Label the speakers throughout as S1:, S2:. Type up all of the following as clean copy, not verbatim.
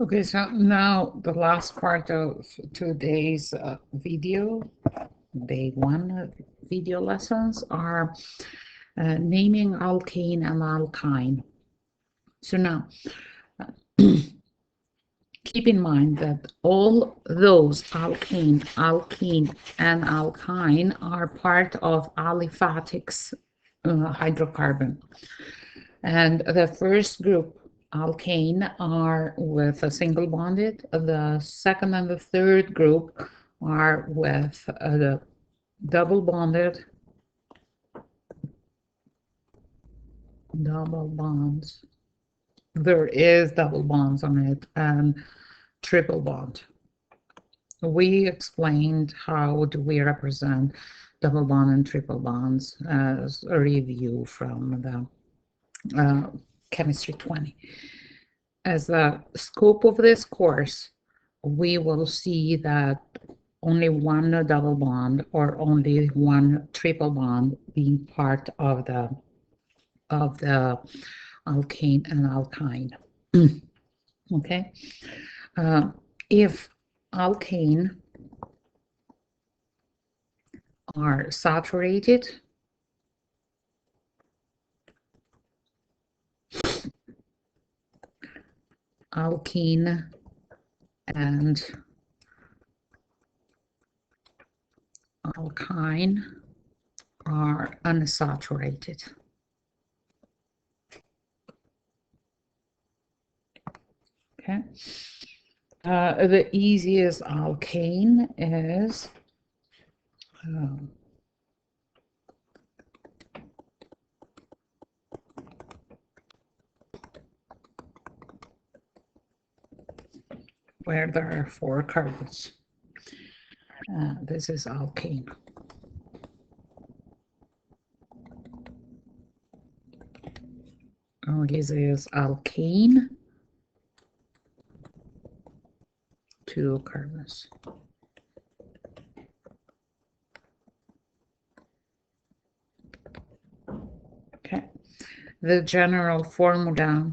S1: Okay, so now the last part of today's video, day one video lessons are naming alkane and alkyne. So now, keep in mind that all those alkane, alkene, and alkyne are part of aliphatic hydrocarbon. And the first group, alkane, are with a single bonded. The second and the third group are with the double bonded, double bonds. There is double bonds on it, and triple bond. We explained how do we represent double bond and triple bonds as a review from the Chemistry 20. As the scope of this course, we will see that only one double bond or only one triple bond being part of the alkane and alkyne. Okay, if alkane are saturated, alkene and alkyne are unsaturated. Okay. The easiest alkane is where there are 4 carbons. This is alkane. This is alkane, 2 carbons. Okay, the general formula,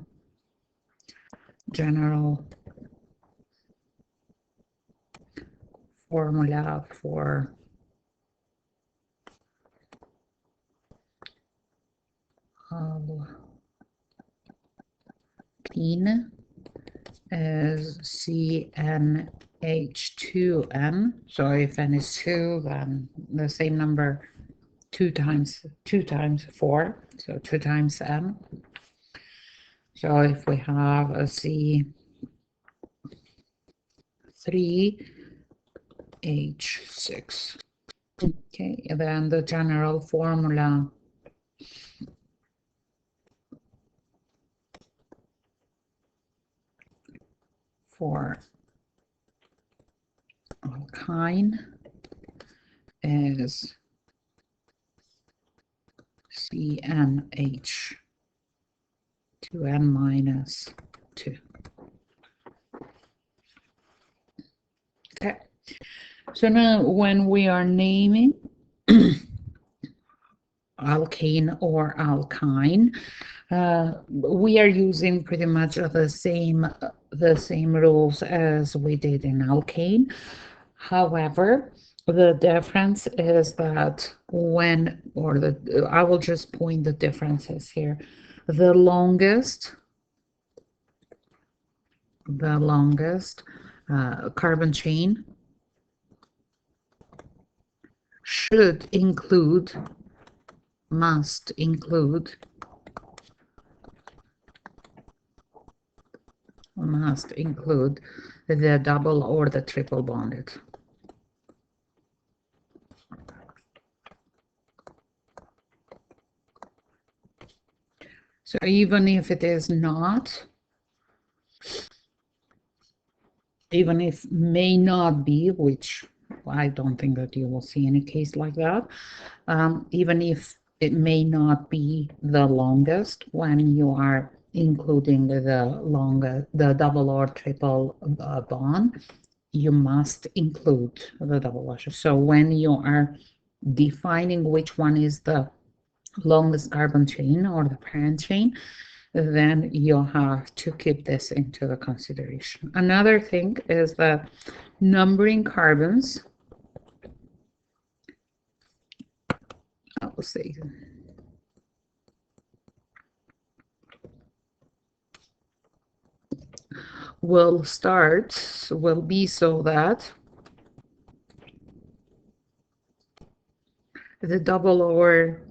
S1: for alkene is CnH2n. So if n is 2, then the same number 2 times 4, so 2 times n. So if we have a C3H6, okay, then the general formula for alkyne is CnH2n minus 2. Okay, so now when we are naming alkane or alkyne, we are using pretty much the same rules as we did in alkane. However, the difference is that I will just point the differences here. The longest carbon chain must include the double or the triple bonded. So even if it is not, even if may not be, which I don't think that you will see any case like that, even if it may not be the longest when you are including the double or triple bond, you must include the double washer. So when you are defining which one is the longest carbon chain or the parent chain, then you'll have to keep this into the consideration. Another thing is that numbering carbons, I will say, will be so that the double or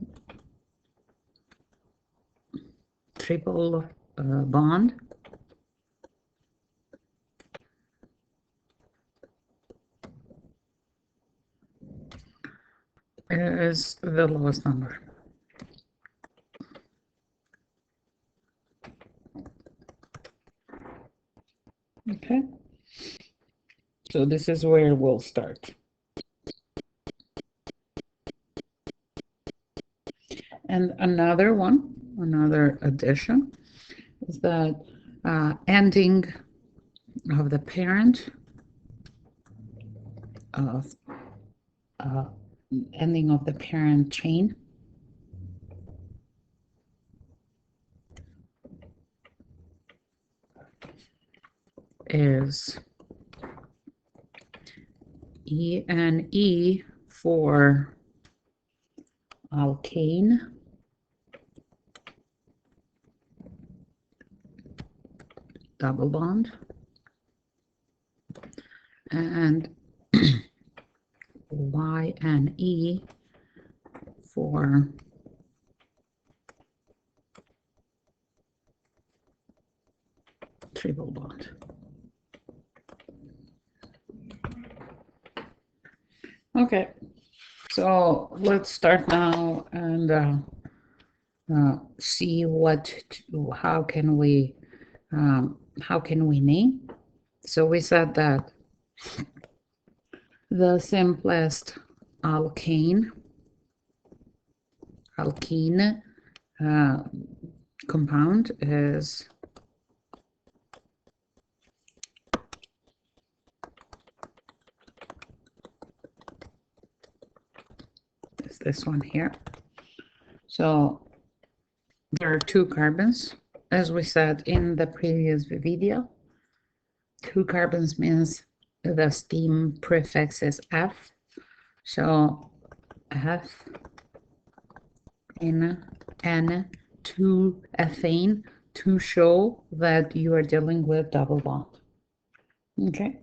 S1: triple bond is the lowest number. Okay, so this is where we'll start. And another addition is that ending of the parent of ending of the parent chain is ENE for alkane, double bond, and YNE for triple bond. Okay, so let's start now and see how can we name. So we said that the simplest alkene compound is this one here. So there are 2 carbons, as we said in the previous video. 2 carbons means the steam prefix is F. So F in N2 ethane to show that you are dealing with double bond. Okay.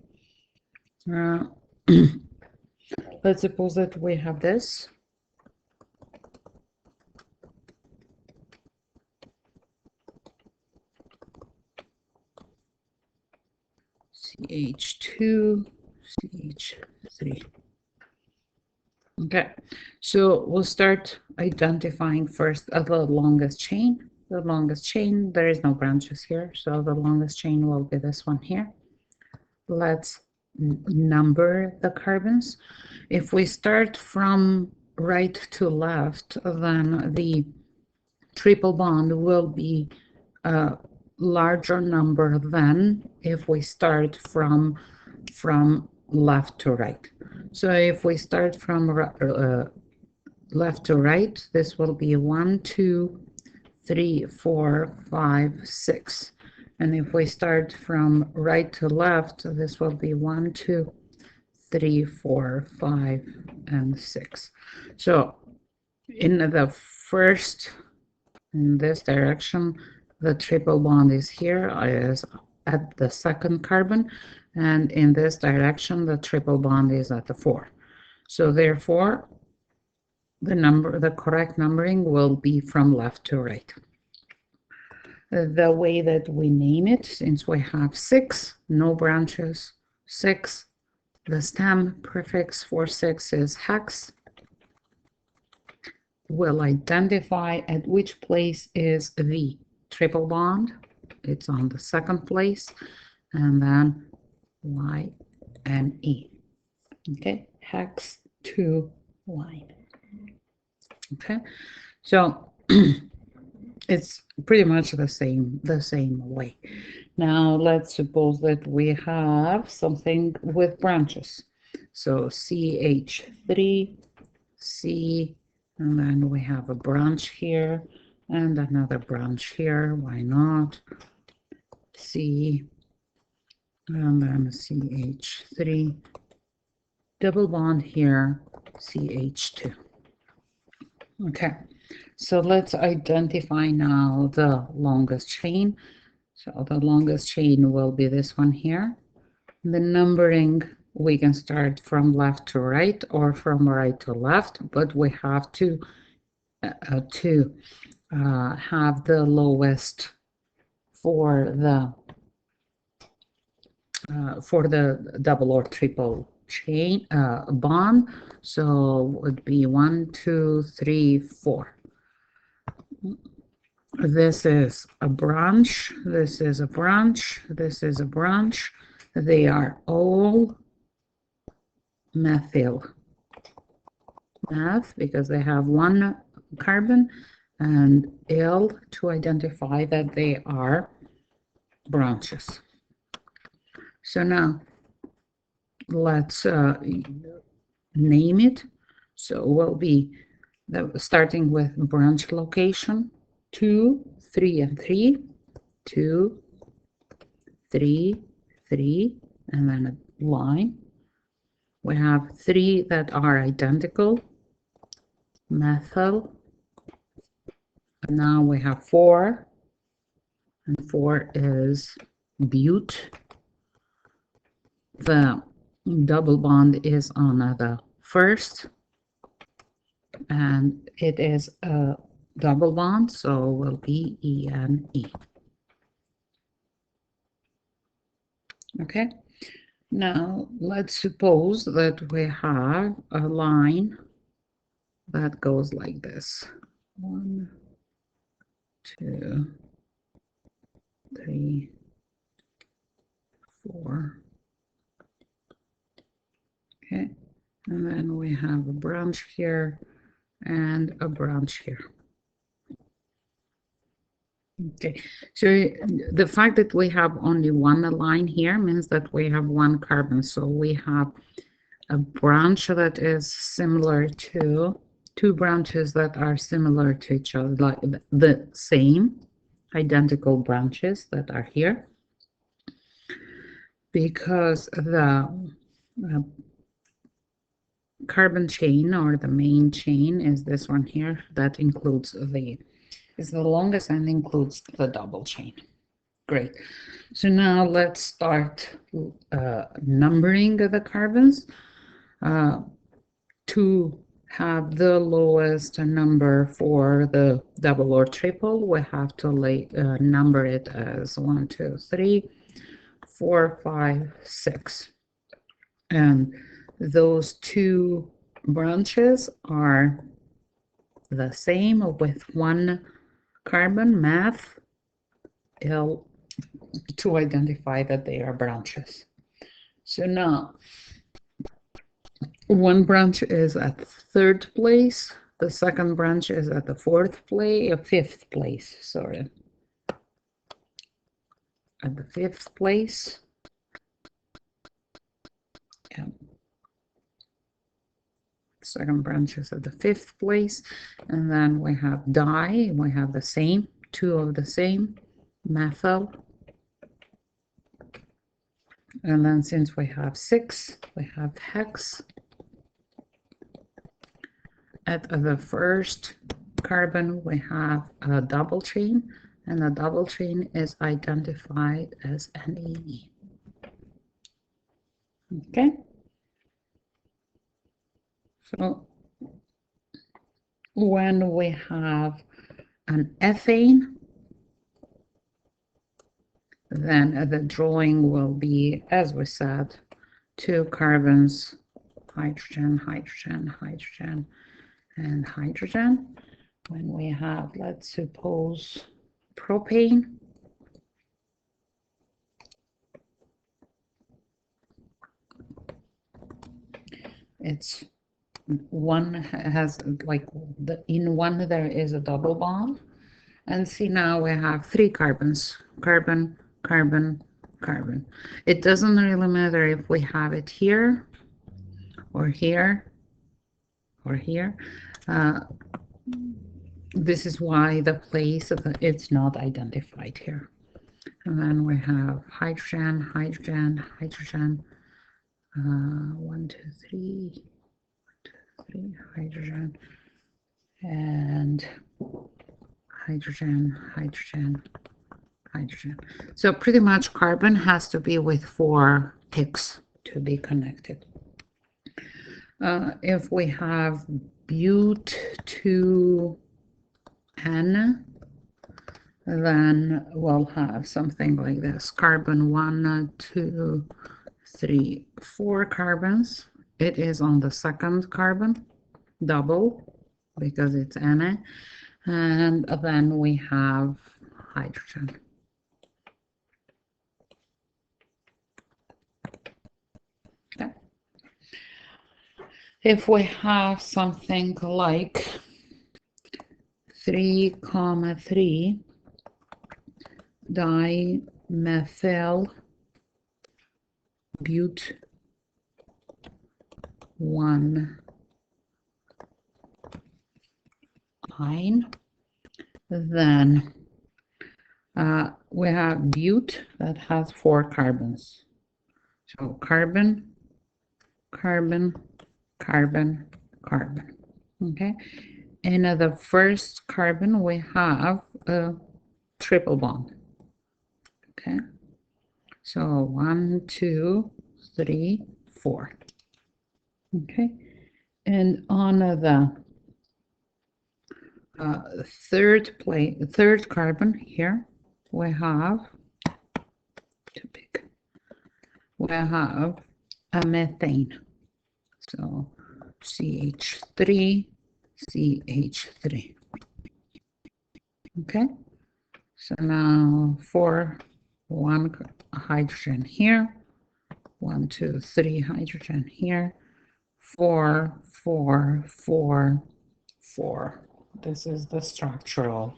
S1: Let's suppose that we have this. CH2, CH3. Okay, so we'll start identifying first the longest chain. The longest chain, there is no branches here, so the longest chain will be this one here. Let's number the carbons. If we start from right to left, then the triple bond will be a larger number than if we start from left to right. So if we start from left to right, this will be 1, 2, 3, 4, 5, 6. And if we start from right to left, this will be 1, 2, 3, 4, 5, and 6. So in this direction, the triple bond is here, is at the second carbon, and in this direction, the triple bond is at the 4. So therefore, the correct numbering will be from left to right. The way that we name it, since we have 6, no branches, 6, the stem prefix for 6 is hex. We'll identify at which place is the triple bond. It's on the second place, and then Y and E. Okay, hex 2 line. Okay, so it's pretty much the same way. Now let's suppose that we have something with branches. So CH3, C, and then we have a branch here, and another branch here. Why not? C, and then CH3, double bond here, CH2. Okay, so let's identify now the longest chain. So the longest chain will be this one here. The numbering, we can start from left to right or from right to left, but we have to have the lowest for the double or triple chain bond. So would be 1, 2, 3, 4. This is a branch, this is a branch, this is a branch. They are all methyl meth because they have one carbon, and L to identify that they are branches. So now let's name it. So we'll be starting with branch location 2, 3, and 3, 2, 3, 3, and then a line. We have 3 that are identical, methyl. And now we have 4, and 4 is bute. The double bond is on the first, and it is a double bond, so will be ENE. Okay, now let's suppose that we have a line that goes like this. 1, 2, 3, 4. Okay, and then we have a branch here and a branch here. Okay, so the fact that we have only one line here means that we have one carbon. So we have a branch that is similar to two branches that are similar to each other, like the same identical branches that are here, because the carbon chain or the main chain is this one here that includes is the longest and includes the double chain. Great. So now let's start numbering the carbons. To have the lowest number for the double or triple, we have to number it as 1, 2, 3, 4, 5, 6. And those two branches are the same with one carbon, math, L, to identify that they are branches. So now, one branch is at third place, the second branch is at the fifth place, sorry. At the fifth place. Yeah. Second branch is at the fifth place, and then we have di, we have the same, two of the same, methyl. And then since we have 6, we have hex. At the first carbon, we have a double chain, and the double chain is identified as NE. Okay. So when we have an ethane, then the drawing will be, as we said, 2 carbons, hydrogen, hydrogen, hydrogen, and hydrogen. When we have, let's suppose, propane, it's one has like in one there is a double bond, and see now we have 3 carbons, carbon, carbon, carbon. It doesn't really matter if we have it here or here or here. This is why the place it's not identified here. And then we have hydrogen, hydrogen, hydrogen. 1, 2, 3, 3, hydrogen, and hydrogen, hydrogen, hydrogen. So pretty much carbon has to be with 4 ticks to be connected. If we have but2n, then we'll have something like this. Carbon 1, 2, 3, 4 carbons. It is on the second carbon, double, because it's Na. And then we have hydrogen. Okay. If we have something like 3,3 dimethyl but 1 ine, then we have but that has 4 carbons. So carbon, carbon, carbon, carbon. Okay. In the first carbon, we have a triple bond. Okay. So 1, 2, 3, 4. Okay. And on the third carbon here, we have too big. We have a methane. So CH3, CH3. Okay. So now for 1 hydrogen here, 1, 2, 3 hydrogen here, 4, 4, 4, 4. This is the structural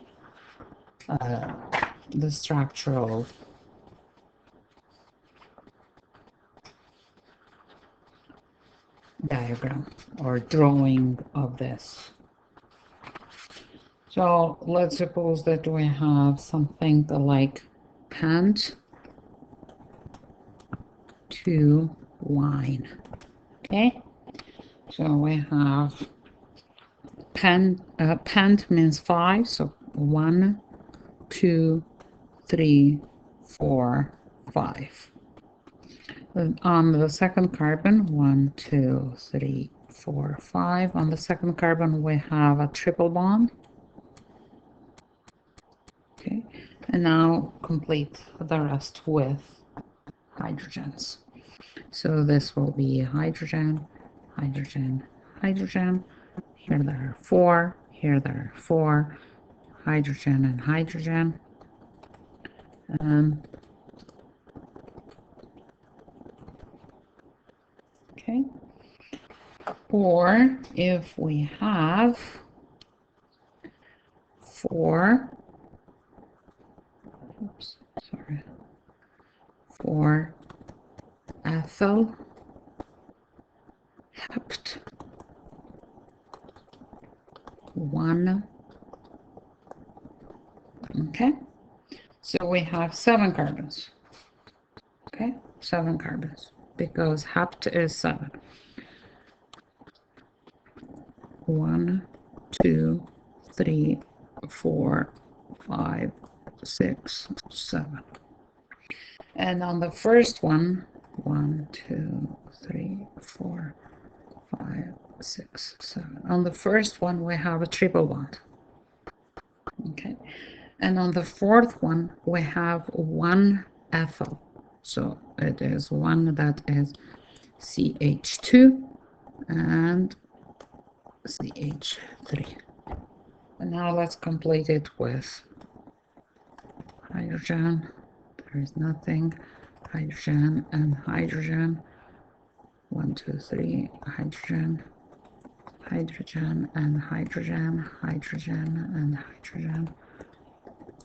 S1: diagram or drawing of this. So let's suppose that we have something like pent to wine. Okay, so we have pent means 5, so 1, 2, 3, 4, 5. And on the second carbon, 1, 2, 3, 4, 5. On the second carbon, we have a triple bond. Okay, and now complete the rest with hydrogens. So this will be hydrogen, hydrogen, hydrogen. Here there are 4, here there are 4, hydrogen and hydrogen. Okay. Or if we have 4, oops, sorry, 4 ethyl hept 1. Okay, so we have 7 carbons. Okay, 7 carbons because hept is 7. 1, 2, 3, 4, 5, 6, 7. And on the first one, 1, 2, 3, 4, 5, 6, 7. On the first one, we have a triple bond. Okay. And on the fourth one, we have 1 ethyl. So it is one that is CH2 and CH3. And now let's complete it with hydrogen. There is nothing. Hydrogen and hydrogen. 1, 2, 3. Hydrogen, hydrogen and hydrogen, hydrogen and hydrogen,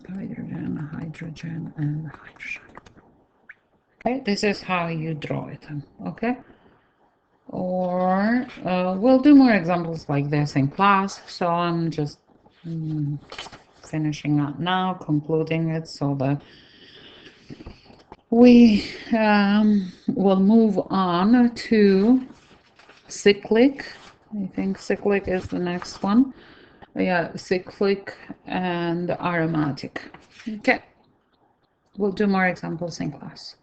S1: hydrogen, hydrogen and hydrogen. Okay, this is how you draw it. Okay. Or we'll do more examples like this in class. So I'm just Finishing up now, concluding it so that we will move on to cyclic. I think cyclic is the next one. Yeah, cyclic and aromatic. Okay, we'll do more examples in class.